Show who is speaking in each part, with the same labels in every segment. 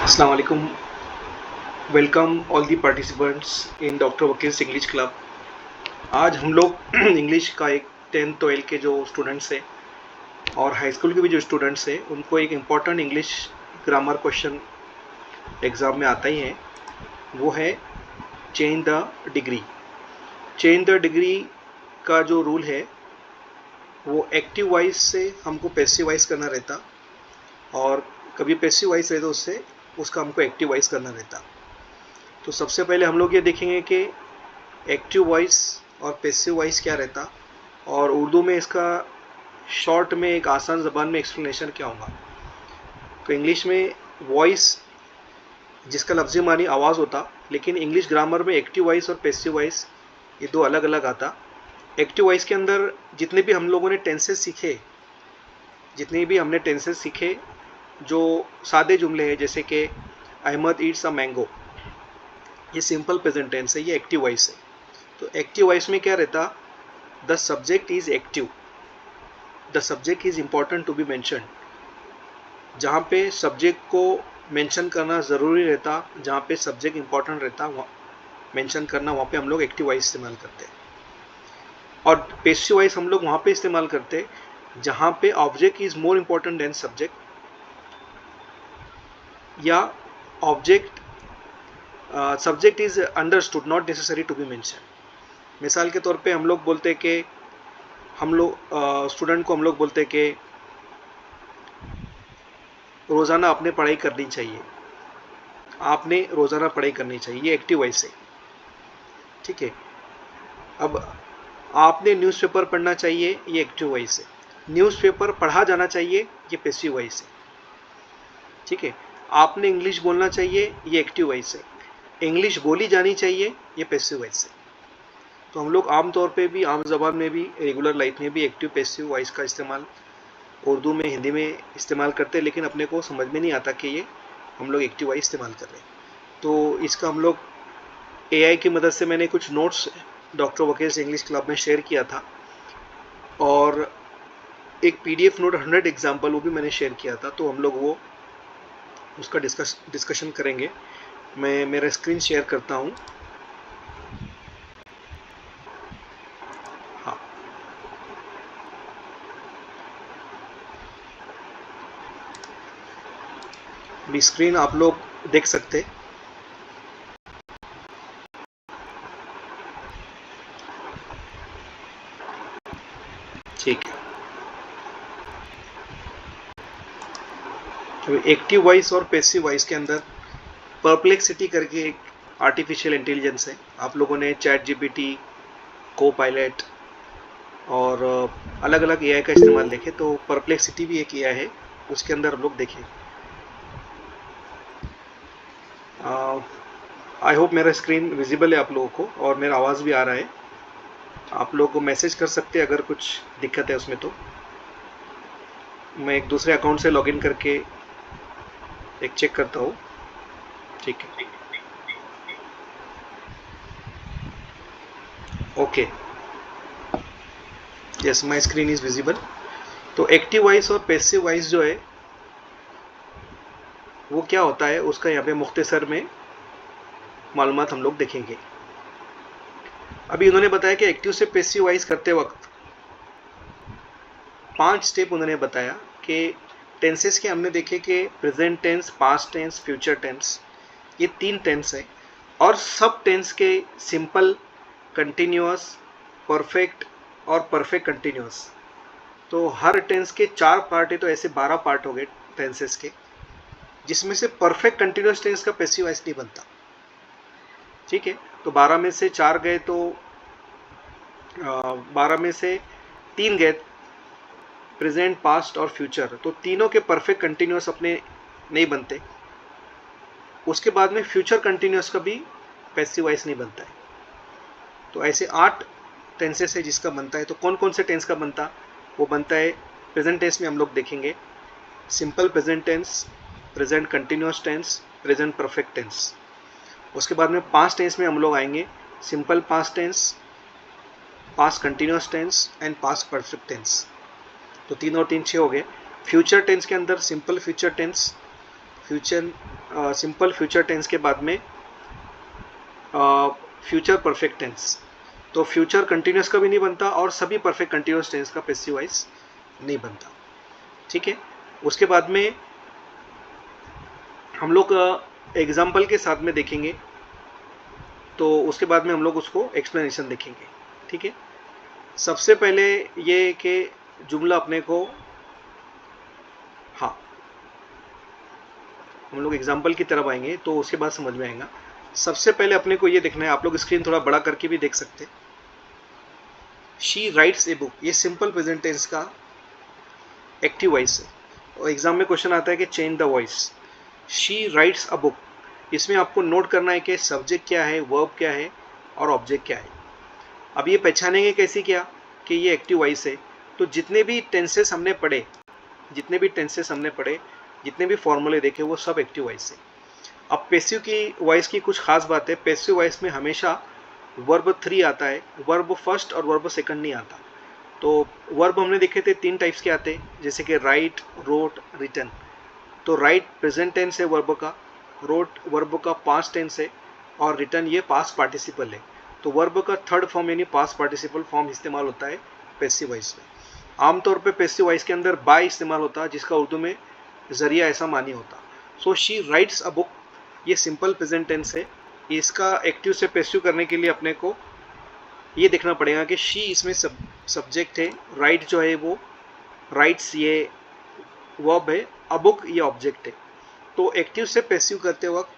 Speaker 1: Assalamu alaikum. Welcome all the participants in doctor Vakil's English club. आज हम लोग English का एक 10th 12th के जो स्टूडेंट्स हैं और हाई स्कूल के भी जो स्टूडेंट्स हैं उनको एक important English grammar question exam में आता ही है, वो है change the degree. Change the degree का जो रूल है वो एक्टिव वाइज से हमको पैसिव वाइज करना रहता और कभी पैसिव वाइज रहता उससे उसका हमको एक्टिव वाइज करना रहता। तो सबसे पहले हम लोग ये देखेंगे कि एक्टिव वॉइस और पैसिव वॉइस क्या रहता और उर्दू में इसका शॉर्ट में एक आसान ज़बान में एक्सप्लेनेशन क्या होगा। तो इंग्लिश में वॉइस जिसका लफ्ज़ी मानी आवाज़ होता, लेकिन इंग्लिश ग्रामर में एक्टिव वॉइस और पैसिव वॉइस ये दो अलग अलग आता। एक्टिव वॉइस के अंदर जितने भी हम लोगों ने टेंसेस सीखे, जो सादे जुमले हैं जैसे कि अहमद ईट्स अ मैंगो, ये सिंपल प्रेजेंट टेंस है, ये एक्टिव वॉइस है। तो एक्टिव वॉइस में क्या रहता, the subject is active, the subject is important to be mention. जहाँ पे सब्जेक्ट को मेंशन करना ज़रूरी रहता, जहाँ पे सब्जेक्ट इंपॉर्टेंट रहता वहाँ मेंशन करना, वहाँ पे हम लोग एक्टिव वॉइस इस्तेमाल करते हैं। और पैसिव वॉइस हम लोग वहाँ पे इस्तेमाल करते हैं जहाँ पे object is more important than subject, या object subject is understood not necessary to be mention. मिसाल के तौर पे हम लोग बोलते कि हम लोग स्टूडेंट को हम लोग बोलते कि रोज़ाना आपने पढ़ाई करनी चाहिए, आपने रोज़ाना पढ़ाई करनी चाहिए, ये एक्टिव वॉइस है, ठीक है। अब आपने न्यूज़पेपर पढ़ना चाहिए, ये एक्टिव वॉइस है। न्यूज़पेपर पढ़ा जाना चाहिए, ये पैसिव वॉइस है, ठीक है। आपने इंग्लिश बोलना चाहिए, ये एक्टिव वॉइस है। इंग्लिश बोली जानी चाहिए, ये पैसिव वॉइस है। तो हम लोग आम तौर पे भी, आम ज़बान में भी, रेगुलर लाइफ में भी एक्टिव पैसिव वॉइस का इस्तेमाल उर्दू में, हिंदी में इस्तेमाल करते हैं, लेकिन अपने को समझ में नहीं आता कि ये हम लोग एक्टिव वॉइस इस्तेमाल कर रहे हैं। तो इसका हम लोग एआई की मदद से मैंने कुछ notes doctor Vakil's English club में शेयर किया था और एक पीडीएफ नोट 100 एग्जाम्पल वो भी मैंने शेयर किया था। तो हम लोग वो उसका डिस्कशन करेंगे। मैं मेरा स्क्रीन शेयर करता हूँ। हाँ, अभी स्क्रीन आप लोग देख सकते, ठीक है। तो एक्टिव वॉइस और पैसिव वॉइस के अंदर परप्लेक्सिटी करके एक आर्टिफिशियल इंटेलिजेंस है। आप लोगों ने चैट जीपीटी, को पायलट और अलग अलग एआई का इस्तेमाल देखे, तो परप्लेक्सिटी भी एक एआई है, उसके अंदर हम लोग देखें। आई होप मेरा स्क्रीन विजिबल है आप लोगों को और मेरा आवाज़ भी आ रहा है। आप लोगों को मैसेज कर सकते हैं अगर कुछ दिक्कत है उसमें। तो मैं एक दूसरे अकाउंट से लॉगिन करके एक चेक करता हूँ, ठीक है। Okay, yes, my screen is visible. तो एक्टिव वॉइस और पैसिव वॉइस जो है वो क्या होता है, उसका यहाँ पे मुख्तसर में मालूमात हम लोग देखेंगे। अभी उन्होंने बताया कि एक्टिव से पैसिव वॉइस करते वक्त 5 स्टेप उन्होंने बताया कि टेंसेस के हमने देखे कि present tense, past tense, future tense, ये 3 टेंस है। और सब टेंस के सिंपल, कंटिन्यूअस, परफेक्ट और परफेक्ट कंटिन्यूअस, तो हर टेंस के 4 पार्ट है, तो ऐसे 12 पार्ट हो गए टेंसेस के, जिसमें से परफेक्ट कंटिन्यूअस टेंस का पैसिव वॉइस नहीं बनता, ठीक है। तो 12 में से 4 गए, तो 12 में से 3 गए प्रेजेंट, पास्ट और फ्यूचर, तो तीनों के परफेक्ट कंटिन्यूअस अपने नहीं बनते। उसके बाद में फ्यूचर कंटिन्यूअस का भी पैसिव वॉइस नहीं बनता है। तो ऐसे 8 टेंसेस है जिसका बनता है। तो कौन कौन से टेंस का बनता, वो बनता है प्रेजेंट टेंस में हम लोग देखेंगे simple present tense, present continuous tense, present perfect tense. उसके बाद में पास्ट टेंस में हम लोग आएंगे simple past tense, past continuous tense and past perfect tense. तो 3 और 3 6 हो गए। फ्यूचर टेंस के अंदर simple future tense, future simple future tense के बाद में फ्यूचर परफेक्ट टेंस। तो फ्यूचर कंटिन्यूस का भी नहीं बनता और सभी परफेक्ट कंटिन्यूस टेंस का पैसिव वॉइस नहीं बनता। ठीक है, उसके बाद में हम लोग एग्जाम्पल के साथ में देखेंगे, तो उसके बाद में हम लोग उसको एक्सप्लेनेशन देखेंगे। ठीक है, सबसे पहले ये कि जुमला अपने को, हाँ हम लोग एग्जाम्पल की तरफ आएंगे तो उसके बाद समझ में आएगा। सबसे पहले अपने को ये देखना है, आप लोग स्क्रीन थोड़ा बड़ा करके भी देख सकते हैं। शी राइट्स ए बुक, ये सिंपल प्रेजेंट टेंस का एक्टिव वॉइस है और एग्जाम में क्वेश्चन आता है कि change the voice. She writes a book, इसमें आपको नोट करना है कि सब्जेक्ट क्या है, वर्ब क्या है और ऑब्जेक्ट क्या है। अब ये पहचानेंगे कैसे क्या कि ये एक्टिव वॉइस है, तो जितने भी टेंसेस हमने पढ़े, जितने भी फॉर्मूले देखे वो सब एक्टिव वॉइस है। अब पैसिव की वॉइस की कुछ खास बात है, पैसिव वॉइस में हमेशा वर्ब 3 आता है, वर्ब फर्स्ट और वर्ब सेकंड नहीं आता। तो वर्ब हमने देखे थे 3 टाइप्स के आते हैं, जैसे कि राइट, रोट, रिटन। तो राइट प्रेजेंट टेंस है वर्ब का, रोट वर्ब का पास्ट टेंस है और रिटन ये पास्ट पार्टिसिपल है। तो वर्ब का थर्ड फॉर्म यानी पास्ट पार्टिसिपल फॉर्म इस्तेमाल होता है पैसिव वॉइस में। आमतौर पे पैसिव वॉइस के अंदर बाय इस्तेमाल होता है, जिसका उर्दू में जरिया ऐसा मानी होता। सो शी राइट्स अ बुक, ये सिंपल प्रेजेंट टेंस है। इसका एक्टिव से पैसिव करने के लिए अपने को ये देखना पड़ेगा कि शी इसमें सब्जेक्ट है, राइट जो है वो राइट्स ये वर्ब है, अ बुक ये ऑब्जेक्ट है। तो एक्टिव से पैसिव करते वक्त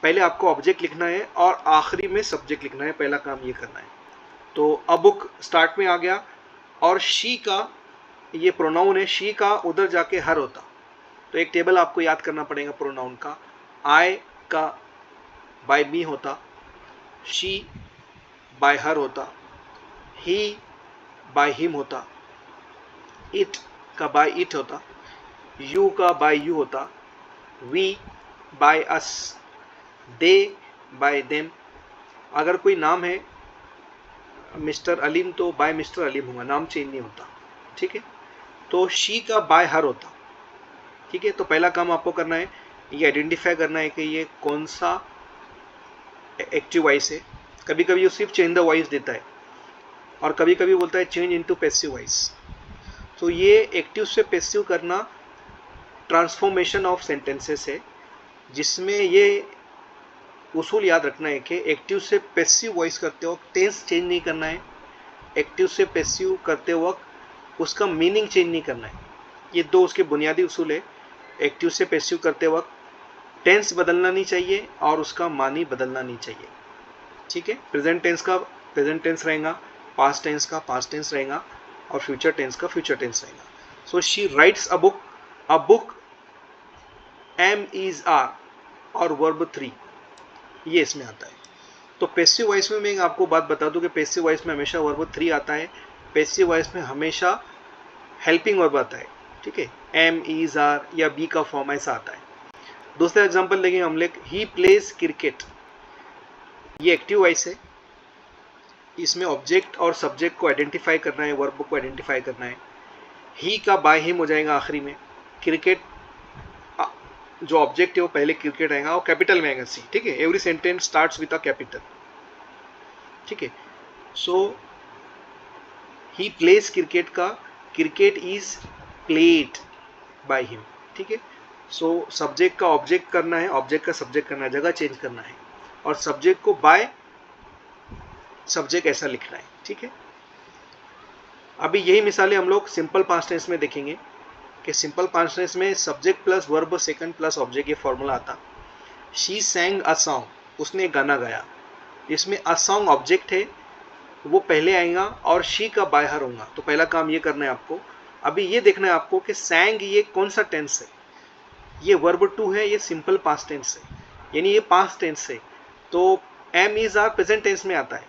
Speaker 1: पहले आपको ऑब्जेक्ट लिखना है और आखिरी में सब्जेक्ट लिखना है, पहला काम ये करना है। तो अ बुक स्टार्ट में आ गया और शी का ये प्रोनाउन है, शी का उधर जाके हर होता। तो एक टेबल आपको याद करना पड़ेगा प्रोनाउन का। आई का बाय मी होता, शी बाय हर होता, ही बाय हिम होता, इट का बाय इट होता, यू का बाय यू होता, we by us, they by them. अगर कोई नाम है मिस्टर अलीम तो बाय मिस्टर अलीम होगा, नाम चेंज नहीं होता। ठीक है, तो शी का बाय हर होता। ठीक है, तो पहला काम आपको करना है ये आइडेंटिफाई करना है कि ये कौन सा एक्टिव वॉइस है। कभी कभी वो सिर्फ चेंज द वॉइस देता है और कभी कभी बोलता है चेंज इनटू पैसिव वॉइस। तो ये एक्टिव से पैसिव करना ट्रांसफॉर्मेशन ऑफ सेंटेंसेस है, जिसमें ये उसूल याद रखना है कि एक्टिव से पैसिव वॉइस करते वक्त टेंस चेंज नहीं करना है, एक्टिव से पैसिव करते वक्त उसका मीनिंग चेंज नहीं करना है। ये दो उसके बुनियादी उसूल है। एक्टिव से पैसिव करते वक्त टेंस बदलना नहीं चाहिए और उसका मानी बदलना नहीं चाहिए। ठीक है, प्रेजेंट टेंस का प्रेजेंट टेंस रहेगा, पास्ट टेंस का पास्ट टेंस रहेगा और फ्यूचर टेंस का फ्यूचर टेंस रहेगा। So she writes a book am is are और वर्ब 3 ये इसमें आता है। तो पैसिव वॉइस में मैं आपको बात बता दूं कि पैसिव वॉइस में हमेशा वर्ब 3 आता है, पैसिव वॉइस में हमेशा हेल्पिंग वर्ब आता है। ठीक है, एम इज आर या बी का फॉर्म ऐसा आता है। दूसरा एग्जांपल देखेंगे हम लोग, ही प्लेज क्रिकेट, ये एक्टिव वॉइस है। इसमें ऑब्जेक्ट और सब्जेक्ट को आइडेंटिफाई करना है, वर्ब को आइडेंटिफाई करना है। ही का बाय हिम हो जाएगा आखिरी में, क्रिकेट जो ऑब्जेक्ट है वो पहले क्रिकेट आएगा और कैपिटल में आएगा सी। ठीक है, every sentence starts with a capital. ठीक है, सो ही प्लेज क्रिकेट का cricket is played by him. ठीक है, सो सब्जेक्ट का ऑब्जेक्ट करना है, ऑब्जेक्ट का सब्जेक्ट करना है, जगह चेंज करना है और सब्जेक्ट को बाय सब्जेक्ट ऐसा लिखना है। ठीक है, अभी यही मिसालें हम लोग सिंपल पास्ट टेंस में देखेंगे कि सिंपल पास्ट टेंस में subject plus verb second plus object ये फॉर्मूला आता। शी सैंग अ सॉन्ग, उसने गाना गाया। इसमें अ सॉन्ग ऑब्जेक्ट है, वो पहले आएगा और शी का बाय हर होगा। तो पहला काम ये करना है आपको। अभी ये देखना है आपको कि सैंग ये कौन सा टेंस है, ये वर्ब 2 है, ये सिंपल पास्ट टेंस है, यानी ये पास्ट टेंस है। तो am is are present tense में आता है,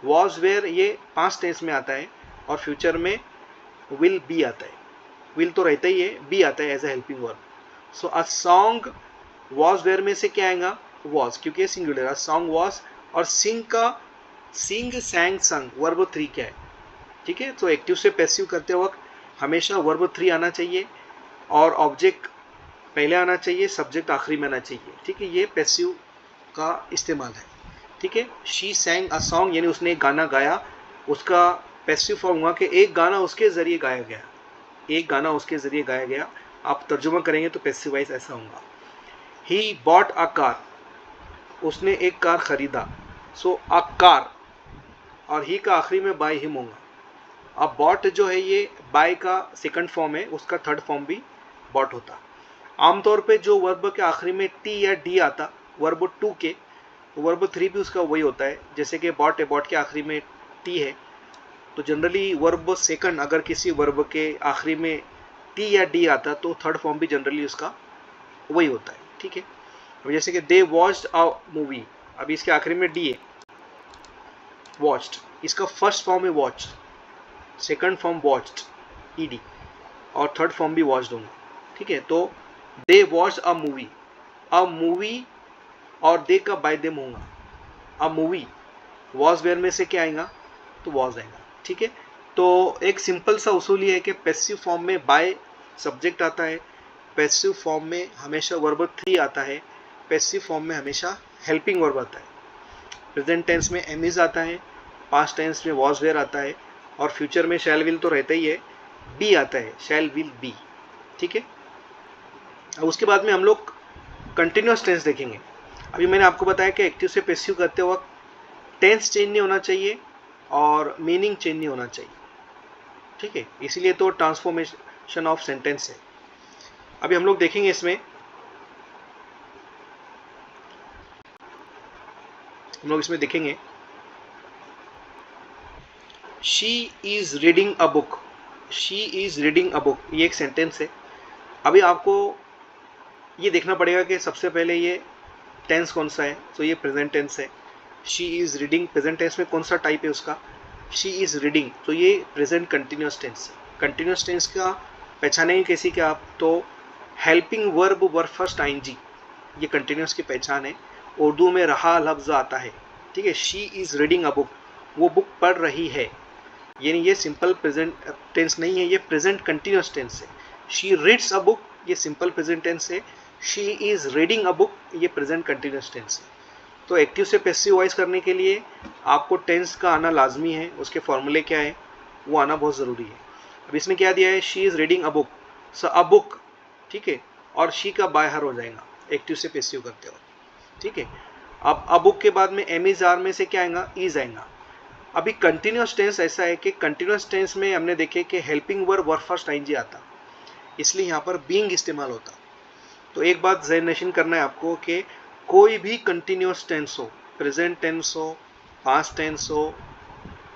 Speaker 1: वॉज वेयर ये पास्ट टेंस में आता है और फ्यूचर में विल बी आता है। विल तो रहता ही है, बी आता है as a helping verb. So a song was were में से क्या आएगा, वॉज, क्योंकि सिंगुलर अ सॉन्ग वॉज। और सिंग का सिंग सैंग संग वर्ब 3 क्या है। ठीक है, तो एक्टिव से पैसिव करते वक्त हमेशा वर्ब 3 आना चाहिए और ऑब्जेक्ट पहले आना चाहिए, सब्जेक्ट आखिरी में आना चाहिए, ठीक है। ये पैसिव का इस्तेमाल है, ठीक है। शी सैंग अ सॉन्ग यानी उसने एक गाना गाया, उसका पैसिव फॉर्म हुआ कि एक गाना उसके ज़रिए गाया गया, एक गाना उसके ज़रिए गाया गया। आप तर्जुमा करेंगे तो पैसिव वाइज ऐसा होगा। ही बॉट अ कार, उसने एक कार खरीदा। सो अ कार और ही का आखिरी में बाय हिम होगा। अब बॉट जो है ये बाय का सेकंड फॉर्म है, उसका थर्ड फॉर्म भी बॉट होता। आमतौर पे जो वर्ब के आखिरी में टी या डी आता वर्ब टू के, तो वर्ब थ्री भी उसका वही होता है। जैसे कि बॉट है, बॉट के आखिरी में टी है, तो जनरली वर्ब सेकंड अगर किसी वर्ब के आखिरी में टी या डी आता तो थर्ड फॉर्म भी जनरली उसका वही होता है, ठीक है। अब जैसे कि दे वॉच्ड अ मूवी, अभी इसके आखिरी में डी है, वॉच्ड, इसका फर्स्ट फॉर्म है watch, second form watched ED, और थर्ड फॉर्म भी वॉच्ड होंगे, ठीक है। तो दे वॉच्ड अ मूवी और दे का बाय देम होगा। अ मूवी वॉज वेयर में से क्या आएगा, तो वॉज आएगा, ठीक है। तो एक सिंपल सा उसूल ये है कि पैसिव फॉर्म में बाय सब्जेक्ट आता है, पैसिव फॉर्म में हमेशा वर्ब थ्री आता है, पैसिव फॉर्म में हमेशा हेल्पिंग वर्ब आता है। प्रेजेंट टेंस में एम इज आता है, पास्ट टेंस में वॉज वेयर आता है, और फ्यूचर में शैल विल तो रहता ही है, बी आता है, शैल विल बी, ठीक है। अब उसके बाद में हम लोग कंटिन्यूस टेंस देखेंगे। अभी मैंने आपको बताया कि एक्टिव से पैसिव करते वक्त टेंस चेंज नहीं होना चाहिए और मीनिंग चेंज नहीं होना चाहिए, ठीक है। इसीलिए तो ट्रांसफॉर्मेशन ऑफ सेंटेंस है। अभी हम लोग देखेंगे इसमें, हम लोग इसमें देखेंगे she is reading a book, she is reading a book, ये एक सेंटेंस है। अभी आपको ये देखना पड़ेगा कि सबसे पहले ये टेंस कौन सा है, तो ये प्रेजेंट टेंस है। She is reading, present tense में कौन सा टाइप है उसका, शी इज रीडिंग, तो ये प्रेजेंट कंटिन्यूस टेंस है। कंटिन्यूस टेंस का पहचानेंगे कैसी क्या आप, तो helping verb verb first ING, ये कंटिन्यूस की पहचान है। उर्दू में रहा लफ्ज आता है, ठीक है। She is reading a book, वो बुक पढ़ रही है, यानी ये सिंपल प्रेजेंट टेंस नहीं है, ये प्रेजेंट कंटिन्यूस टेंस है। शी रीड्स अ बुक, ये सिंपल प्रेजेंट टेंस है। She is reading a book, ये प्रेजेंट कंटिन्यूस टेंस है। तो एक्टिव से पैसिव वॉइस करने के लिए आपको टेंस का आना लाजमी है, उसके फॉर्मूले क्या है वो आना बहुत ज़रूरी है। अब इसमें क्या दिया है, she is reading a book, so a book, ठीक है, और शी का बाहर हो जाएगा एक्टिव से पैसिव करते हो, ठीक है। अब अ बुक के बाद में एम इज आर में से क्या आएगा, इज आएगा। अभी कंटिन्यूस टेंस ऐसा है कि कंटिन्यूस टेंस में हमने देखे कि helping verb verb first ING आता, इसलिए यहाँ पर बीइंग इस्तेमाल होता। तो एक बात ज़हन नशीन करना है आपको कि कोई भी कंटिन्यूस टेंस हो, प्रेजेंट टेंस हो, पास्ट टेंस हो,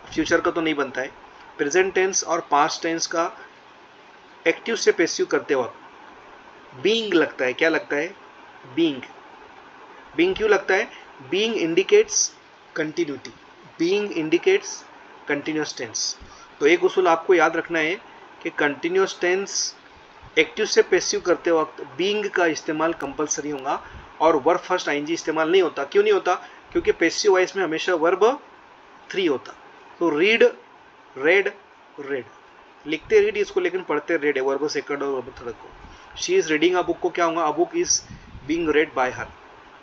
Speaker 1: फ्यूचर का तो नहीं बनता है, प्रेजेंट टेंस और पास्ट टेंस का एक्टिव से पैसिव करते वक्त बीइंग लगता है। क्या लगता है, बीइंग। बीइंग क्यों लगता है, being indicates continuity, being indicates continuous tense. तो एक उसूल आपको याद रखना है कि कंटिन्यूस टेंस एक्टिव से पैसिव करते वक्त बीइंग का इस्तेमाल कंपलसरी होगा और वर्ब फर्स्ट आईएनजी इस्तेमाल नहीं होता। क्यों नहीं होता, क्योंकि पैसिव वॉइस में हमेशा वर्ब थ्री होता। तो रीड, रेड, रेड, लिखते रीड इसको लेकिन पढ़ते रेड है, वर्ब सेकंड और वर्ब थर्ड को। She is reading a book को क्या होगा, a book is being red bye her,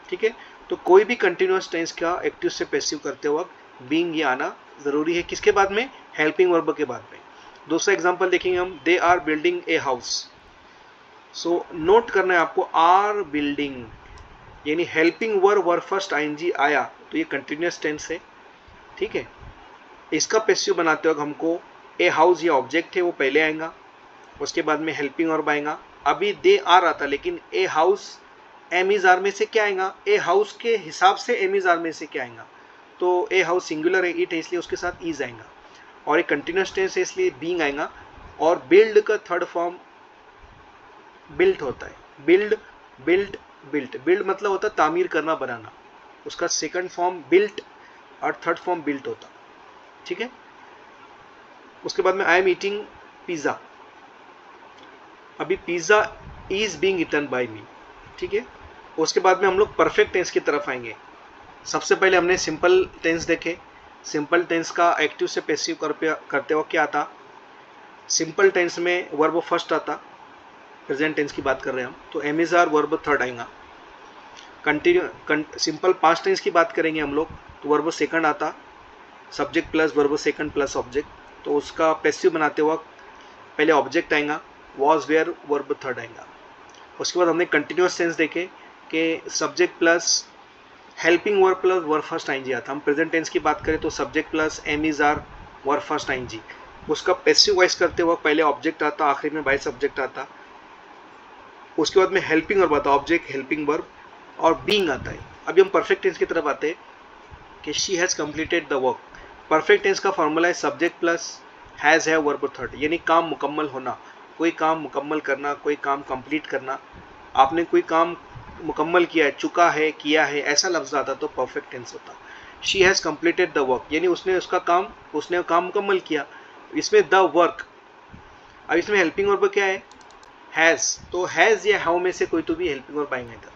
Speaker 1: ठीक है। तो कोई भी कंटिन्यूस टेंस का एक्टिव से पैसिव करते वक्त बीइंग ये आना जरूरी है। किसके बाद में, हेल्पिंग वर्ब के बाद में। दूसरा एग्जांपल देखेंगे हम, they are building a house. So note करना है आपको, आर बिल्डिंग यानी helping verb verb first ING आया तो ये कंटिन्यूस टेंस है, ठीक है। इसका पैसिव बनाते वक्त हमको ए हाउस या ऑब्जेक्ट है वो पहले आएगा, उसके बाद में हेल्पिंग वर्ब आएगा। अभी दे आर आता लेकिन a house am is are में से क्या आएगा, ए हाउस के हिसाब से एम इज आर में से क्या आएगा, तो ए हाउस सिंगुलर है, इट है, इसलिए उसके साथ इज आएगा। और एक कंटिन्यूस टेंस है इसलिए बीइंग आएगा। और बिल्ड का थर्ड फॉर्म बिल्ट होता है, बिल्ड, बिल्ट, बिल्ट। बिल्ड मतलब होता है तामीर करना, बनाना, उसका सेकंड फॉर्म बिल्ट और थर्ड फॉर्म बिल्ट होता, ठीक है। उसके बाद में आई एम ईटिंग पिज़्ज़ा, अभी pizza is being eaten by me, ठीक है। उसके बाद में हम लोग परफेक्ट टेंस की तरफ आएंगे। सबसे पहले हमने सिंपल टेंस देखे। सिंपल टेंस का एक्टिव से पैसिव करते वक्त क्या आता, सिंपल टेंस में वर्ब फर्स्ट आता, प्रेजेंट टेंस की बात कर रहे हैं हम, तो am is are verb third आएगा। कंटिन्यू सिंपल पास्ट टेंस की बात करेंगे हम लोग, तो वर्ब सेकंड आता, subject plus verb second plus object, तो उसका पैसिव बनाते वक्त पहले ऑब्जेक्ट आएगा, वॉज वेयर वर्ब थर्ड आएगा। उसके बाद हमने कंटिन्यूस टेंस देखे कि subject plus helping verb plus verb first ING आता। हम प्रेजेंट टेंस की बात करें तो subject plus am is are verb first ING, उसका पैसिव वॉइस करते वक्त पहले ऑब्जेक्ट आता, आखिरी में बाय सब्जेक्ट आता, उसके बाद में हेल्पिंग वर्ब आता, ऑब्जेक्ट हेल्पिंग वर्ब और बीइंग आता है। अभी हम परफेक्ट टेंस की तरफ आते हैं कि she has completed the work. Perfect tense का फॉर्मूला है subject plus has have verb third, यानी काम मुकम्मल होना, कोई काम मुकम्मल करना, कोई काम कंप्लीट करना, आपने कोई काम मुकम्मल किया है, चुका है, किया है, ऐसा लफ्ज़ आता तो परफेक्ट टेंस होता। She has completed the work, यानी उसने काम मुकम्मल किया, इसमें द वर्क। अब इसमें हेल्पिंग वर्ब क्या है, हैज़, तो हैज़ या हाउ में से कोई तो भी हेल्पिंग वर्ब आएंगे इधर,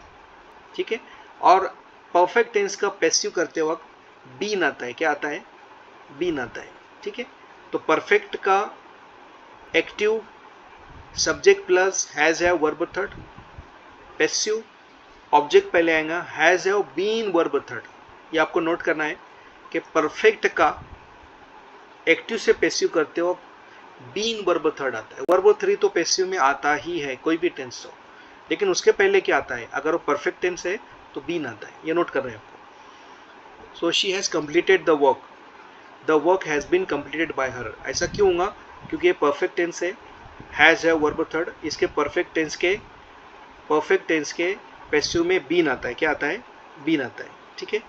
Speaker 1: ठीक है। और परफेक्ट टेंस का पैसिव करते वक्त बीन आता है, क्या आता है, बीन आता है, ठीक है। तो परफेक्ट का active subject plus has have verb third, passive object पहले आएगा, हैज़ है बीन वर्ब थर्ड। ये आपको नोट करना है कि परफेक्ट का एक्टिव से पैसिव करते हो बीन वर्ब थर्ड आता है। वर्ब थ्री तो पैसिव में आता ही है, कोई भी टेंस हो, लेकिन उसके पहले क्या आता है, अगर वो परफेक्ट टेंस है तो बीन आता है, ये नोट कर रहे हैं आपको। So she has completed the work has been completed by her. ऐसा क्यों होगा, क्योंकि ये परफेक्ट टेंस है, हैज़ है वर्ब थर्ड, इसके परफेक्ट टेंस के पैसिव में बीन आता है, क्या आता है, बीन आता है, ठीक है।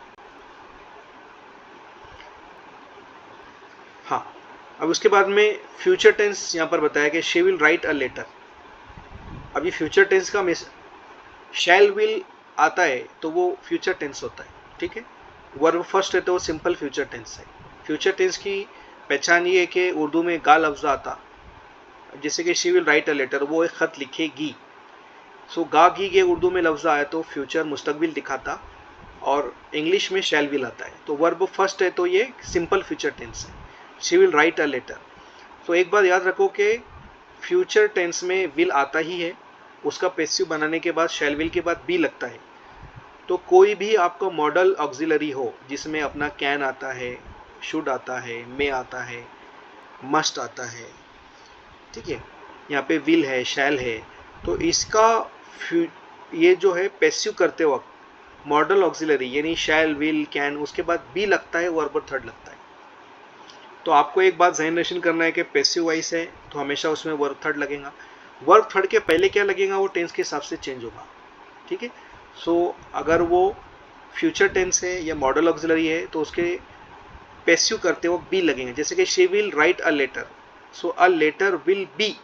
Speaker 1: हाँ, अब उसके बाद में फ्यूचर टेंस यहाँ पर बताया कि she will write a letter. अभी फ्यूचर टेंस का शैल विल आता है तो वो फ्यूचर टेंस होता है, ठीक है। वर्ब फर्स्ट है तो वो सिंपल फ्यूचर टेंस है। फ्यूचर टेंस की पहचान ये है कि उर्दू में गा लफ्ज़ आता, जैसे कि she will write a letter, वो एक ख़त लिखेगी। सो गा गी के उर्दू में लफ्ज़ आया तो फ्यूचर मुस्तकबिल दिखाता, और इंग्लिश में शैल विल आता है, तो वर्ब फर्स्ट है तो ये सिंपल फ्यूचर टेंस है, she will write a letter. तो एक बात याद रखो कि फ्यूचर टेंस में विल आता ही है, उसका पैसिव बनाने के बाद शैल विल के बाद बी लगता है। तो कोई भी आपका मॉडल ऑक्सिलरी हो जिसमें अपना कैन आता है, शुड आता है, मे आता है, मस्ट आता है, ठीक है, यहाँ पे विल है, शैल है, तो इसका ये जो है पैसिव करते वक्त मॉडल ऑक्सिलरी यानी शैल, विल, कैन, उसके बाद बी लगता है, वर्ब थर्ड लगता है। तो आपको एक बात ज़हन नशीन करना है कि पैसिव वॉइस है तो हमेशा उसमें वर्ब थर्ड लगेगा। वर्ब थर्ड के पहले क्या लगेगा वो टेंस के हिसाब से चेंज होगा, ठीक है। सो अगर वो फ्यूचर टेंस है या मॉडल ऑक्सिलरी है तो उसके पैसिव करते वक्त बी लगेंगे, जैसे कि she will write a letter, so a letter will be,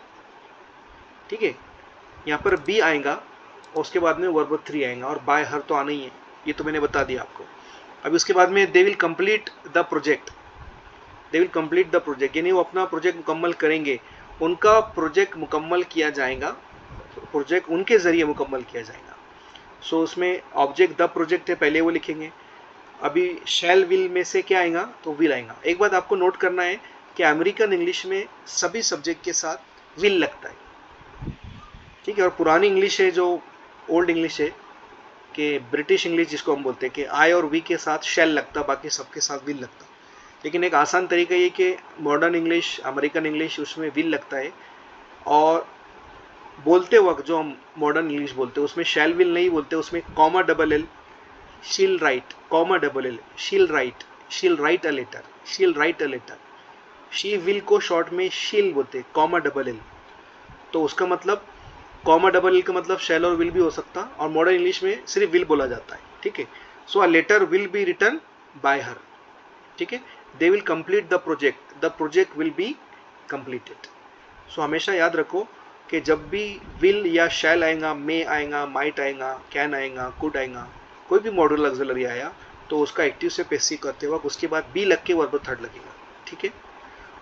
Speaker 1: ठीक है, यहाँ पर बी आएगा और उसके बाद में वर्ब थ्री आएगा, और बाय हर तो आना ही है, ये तो मैंने बता दिया आपको। अभी उसके बाद में दे will complete the project, they will complete the project यानी वो अपना प्रोजेक्ट मुकम्मल करेंगे, उनका प्रोजेक्ट मुकम्मल किया जाएगा, प्रोजेक्ट उनके ज़रिए मुकम्मल किया जाएगा। सो उसमें ऑब्जेक्ट द प्रोजेक्ट है, पहले वो लिखेंगे। अभी शैल विल में से क्या आएगा, तो विल आएगा। एक बात आपको नोट करना है कि अमेरिकन इंग्लिश में सभी सब्जेक्ट के साथ विल लगता है, ठीक है। और पुरानी इंग्लिश है जो ओल्ड इंग्लिश है कि ब्रिटिश इंग्लिश जिसको हम बोलते हैं कि आई और वी के साथ शैल लगता, बाकी सबके साथ विल लगता। लेकिन एक आसान तरीका ये कि मॉडर्न इंग्लिश, अमेरिकन इंग्लिश, उसमें विल लगता है, और बोलते वक्त जो हम मॉडर्न इंग्लिश बोलते हैं उसमें शैल विल नहीं बोलते, उसमें comma double L, she'll write, comma double L, she'll write a letter, she'll write a letter. She will को शॉर्ट में शील बोलते हैं, कॉमा डबल एल, तो उसका मतलब कॉमा डबल एल का मतलब शैल और विल भी हो सकता, और मॉडर्न इंग्लिश में सिर्फ विल बोला जाता है, ठीक है। So a letter will be written by her, ठीक है। They will complete the project will be completed. So हमेशा याद रखो कि जब भी विल या शैल आएगा, मे आएगा, माइट आएगा, कैन आएगा, कुड आएगा, कोई भी मॉडल ऑक्सिलरी आया तो उसका एक्टिव से पैसिव करते वक्त उसके बाद बी लग के वर्ब थर्ड लगेगा, ठीक है।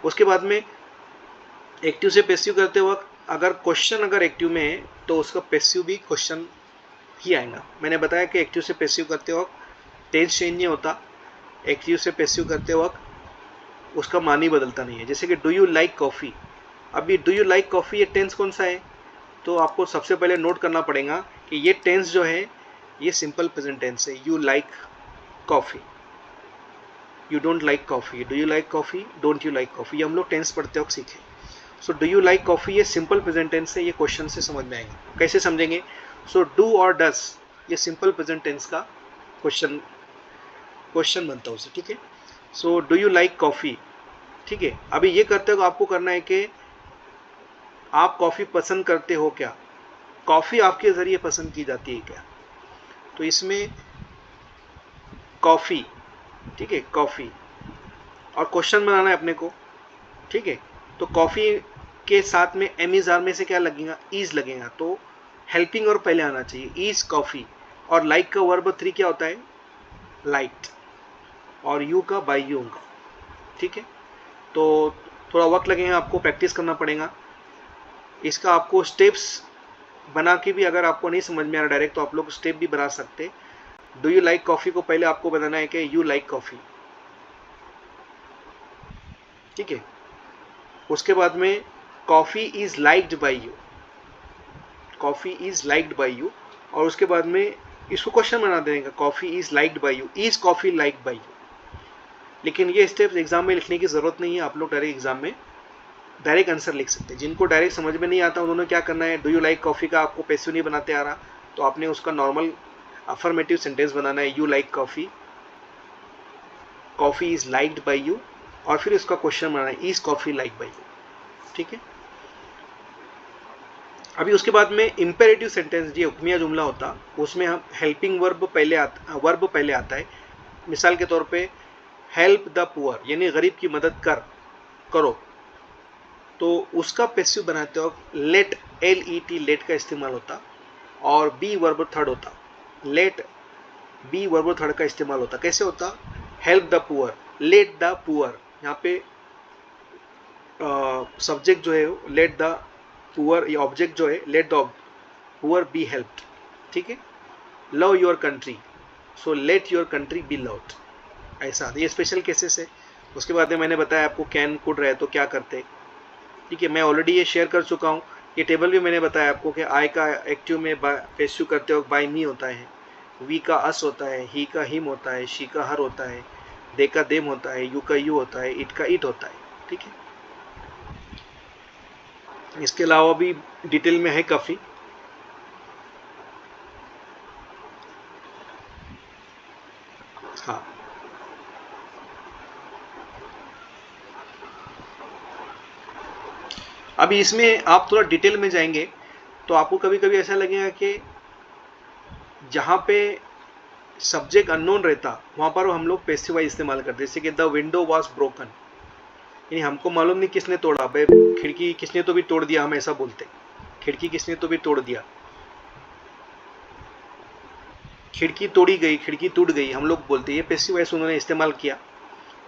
Speaker 1: उसके बाद में एक्टिव से पैसिव करते वक्त अगर क्वेश्चन अगर एक्टिव में है तो उसका पैसिव भी क्वेश्चन ही आएगा। मैंने बताया कि एक्टिव से पैसिव करते वक्त टेंस चेंज नहीं होता, एक्टिव से पैसिव करते वक्त उसका मान ही बदलता नहीं है। जैसे कि डू यू लाइक कॉफ़ी, अभी डू यू लाइक कॉफ़ी ये टेंस कौन सा है, तो आपको सबसे पहले नोट करना पड़ेगा कि ये टेंस जो है ये सिंपल प्रेजेंट टेंस है। You like coffee, you don't like coffee, do you like coffee, don't you like coffee, ये हम लोग टेंस पढ़ते वक्त सीखे। So do you like coffee ये सिंपल प्रेजेंट टेंस है, ये क्वेश्चन से समझ में आएगा। कैसे समझेंगे? सो डू और डस ये सिंपल प्रेजेंट टेंस का क्वेश्चन बनता है उससे, ठीक है। So do you like coffee, ठीक है। अभी ये करते हो आपको करना है कि आप कॉफ़ी पसंद करते हो क्या, कॉफ़ी आपके ज़रिए पसंद की जाती है क्या। तो इसमें कॉफ़ी, ठीक है, कॉफ़ी और क्वेश्चन बनाना है अपने को, ठीक है। तो कॉफ़ी के साथ में एम इज़ आर में से क्या लगेगा, ईज लगेगा, तो हेल्पिंग और पहले आना चाहिए, ईज कॉफ़ी। और लाइक का वर्ब 3 क्या होता है, लाइट, और यू का बाई यू का, ठीक है। तो थोड़ा वक्त लगेगा, आपको प्रैक्टिस करना पड़ेगा इसका। आपको स्टेप्स बना के भी अगर आपको नहीं समझ में आ रहा डायरेक्ट, तो आप लोग स्टेप भी बना सकते। डू यू लाइक कॉफ़ी को पहले आपको बनाना है कि यू लाइक कॉफ़ी, ठीक है। उसके बाद में coffee is liked by you, coffee is liked by you, और उसके बाद में इसको क्वेश्चन बना देगा, coffee is liked by you, is coffee liked by you. लेकिन ये स्टेप्स एग्जाम में लिखने की ज़रूरत नहीं है, आप लोग डायरेक्ट एग्जाम में डायरेक्ट आंसर लिख सकते हैं। जिनको डायरेक्ट समझ में नहीं आता उन्होंने क्या करना है, डू यू लाइक कॉफ़ी का आपको पैसिव नहीं बनाते आ रहा, तो आपने उसका नॉर्मल अफर्मेटिव सेंटेंस बनाना है, you like coffee, coffee is liked by you, और फिर उसका क्वेश्चन बनाना है, is coffee like by you, ठीक है। अभी उसके बाद में इम्पेरेटिव सेंटेंस जो हुक्मिया जुमला होता, उसमें हम हेल्पिंग वर्ब पहले आता है। मिसाल के तौर पे हेल्प द पुअर, यानी गरीब की मदद करो, तो उसका पैसिव बनाते वक्त लेट, LET लेट का इस्तेमाल होता, और बी वर्ब थर्ड होता, लेट बी वर्ब थर्ड का इस्तेमाल होता। कैसे होता, help the poor, let the poor, यहाँ पे सब्जेक्ट जो है लेट द पुअर, ये ऑब्जेक्ट जो है let the poor be helped, ठीक है। Love your country, so let your country be loved, ऐसा ये स्पेशल केसेस है। उसके बाद में मैंने बताया आपको कैन कुड रहे तो क्या करते, ठीक है। मैं ऑलरेडी ये शेयर कर चुका हूँ, ये टेबल भी मैंने बताया आपको कि आई का एक्टिव में पैसिव करते वक्त बाय मी होता है, वी का अस होता है, ही का हिम होता है, शी का हर होता है, दे का देम होता है, यू का यू होता है, इट का इट होता है, ठीक है। इसके अलावा भी डिटेल में है काफ़ी। हाँ, अभी इसमें आप थोड़ा डिटेल में जाएंगे तो आपको कभी कभी ऐसा लगेगा कि जहाँ पे सब्जेक्ट अननोन रहता वहाँ पर हम लोग पैसिव वाइज इस्तेमाल करते, जैसे कि द विंडो वॉज ब्रोकन, यानी हमको मालूम नहीं किसने तोड़ा, भाई खिड़की किसने तो भी तोड़ दिया, हम ऐसा बोलते, खिड़की किसने तो भी तोड़ दिया, खिड़की तोड़ी गई, खिड़की टूट गई, हम लोग बोलते, ये पैसिव वॉइस उन्होंने इस्तेमाल किया।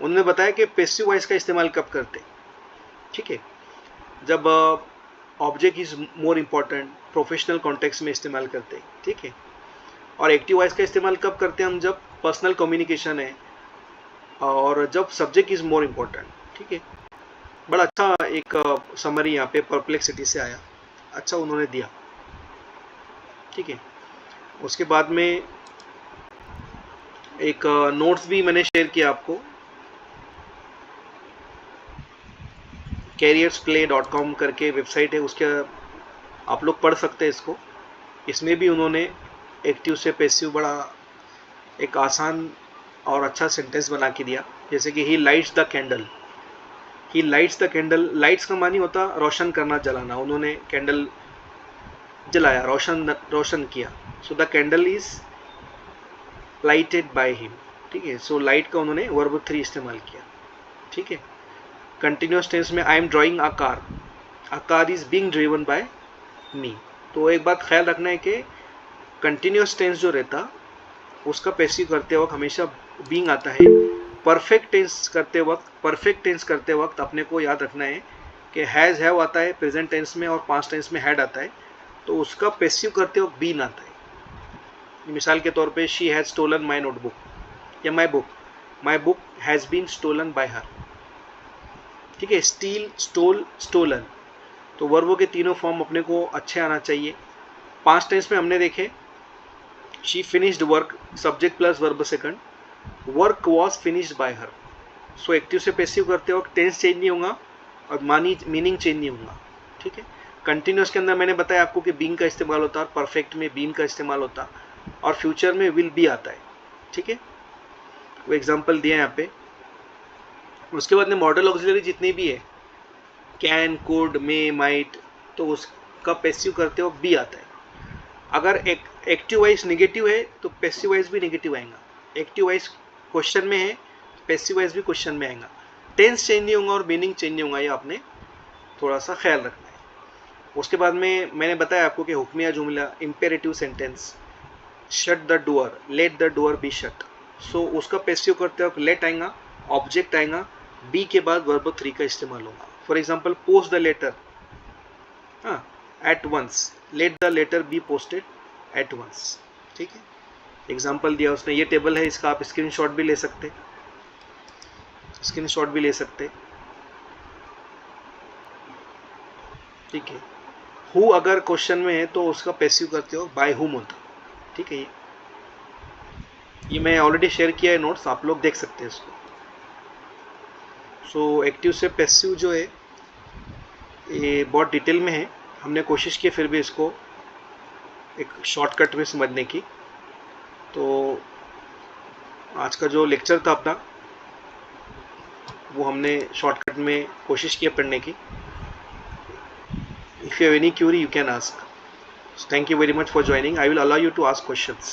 Speaker 1: उन्होंने बताया कि पैसिव वॉइस का इस्तेमाल कब करते, ठीक है, जब object is more important, professional context में इस्तेमाल करते, ठीक है। और एक्टिव वॉइस का इस्तेमाल कब करते हैं हम, जब पर्सनल कम्युनिकेशन है और जब सब्जेक्ट इज मोर इम्पॉर्टेंट, ठीक है। बड़ा अच्छा एक समरी यहाँ पे परप्लेक्सिटी से आया, अच्छा उन्होंने दिया, ठीक है। उसके बाद में एक नोट्स भी मैंने शेयर किया आपको, careersplay.com करके वेबसाइट है, उसके आप लोग पढ़ सकते हैं इसको। इसमें भी उन्होंने एक्टिव से पैसिव बड़ा एक आसान और अच्छा सेंटेंस बना के दिया, जैसे कि he lights the candle, he lights the candle, lights का मानी होता रोशन करना, जलाना, उन्होंने कैंडल जलाया, रोशन किया, so the candle is lighted by him, ठीक है। सो लाइट का उन्होंने वर्ब 3 इस्तेमाल किया, ठीक है। कंटिन्यूस टेंस में I am drawing a car is being driven by me. तो एक बात ख्याल रखना है कि कंटिन्यूस टेंस जो रहता उसका पैसिव करते वक्त हमेशा बीइंग आता है। परफेक्ट टेंस करते वक्त अपने को याद रखना है कि हैज़ हैव आता है प्रेजेंट टेंस में और पास्ट टेंस में हैड आता है, तो उसका पैसिव करते वक्त बीन आता है। मिसाल के तौर पे she has stolen my notebook या my book has been stolen by her, ठीक है। स्टील, स्टोल, स्टोलन, तो वर्बों के तीनों फॉर्म अपने को अच्छे आना चाहिए। पास्ट टेंस में हमने देखे she finished work, subject plus verb second, work was finished bye her. So active से पैसिव करते वक्त टेंस चेंज नहीं होगा और मीनिंग चेंज नहीं होगा, ठीक है। कंटिन्यूस के अंदर मैंने बताया आपको कि बीइंग का इस्तेमाल होता है, और परफेक्ट में बीन का इस्तेमाल होता है, और फ्यूचर में विल बी आता है, ठीक है। वो एग्जांपल दिया यहाँ पे। उसके बाद में मॉडल ऑक्सिलरी जितनी भी है, कैन, कुड, मे, माइट, तो उसका पैसिव करते वक्त बी आता है। अगर एक्टिव वाइज नेगेटिव है तो पैसिव वाइज भी नेगेटिव आएगा। एक्टिव वाइज क्वेश्चन में है, पैसिव वाइज भी क्वेश्चन में आएगा। टेंस चेंज नहीं होगा और मीनिंग चेंज नहीं होगा, ये आपने थोड़ा सा ख्याल रखना है। उसके बाद में मैंने बताया आपको कि हुक्मिया जुमला, imperative sentence, shut the door, let the door be shut. So उसका पैसिव करते वक्त लेट आएगा, ऑब्जेक्ट आएगा, बी के बाद वर्ब 3 का इस्तेमाल होगा। For example post the letter, हाँ, at once, let the letter be posted at once, ठीक है। एग्जाम्पल दिया उसने, ये टेबल है, इसका आप स्क्रीनशॉट भी ले सकते, ठीक है। हु अगर क्वेश्चन में है तो उसका पैसिव करते हो बाय हुम होता, ठीक है। ये मैं ऑलरेडी शेयर किया है नोट्स, आप लोग देख सकते हैं इसको। सो एक्टिव से पैसिव जो है ये बहुत डिटेल में है, हमने कोशिश की फिर भी इसको एक शॉर्टकट में समझने की। तो आज का जो लेक्चर था अपना, वो हमने शॉर्टकट में कोशिश की पढ़ने की। If you have any Curie you can ask. Thank you very much for joining. I will allow you to ask questions.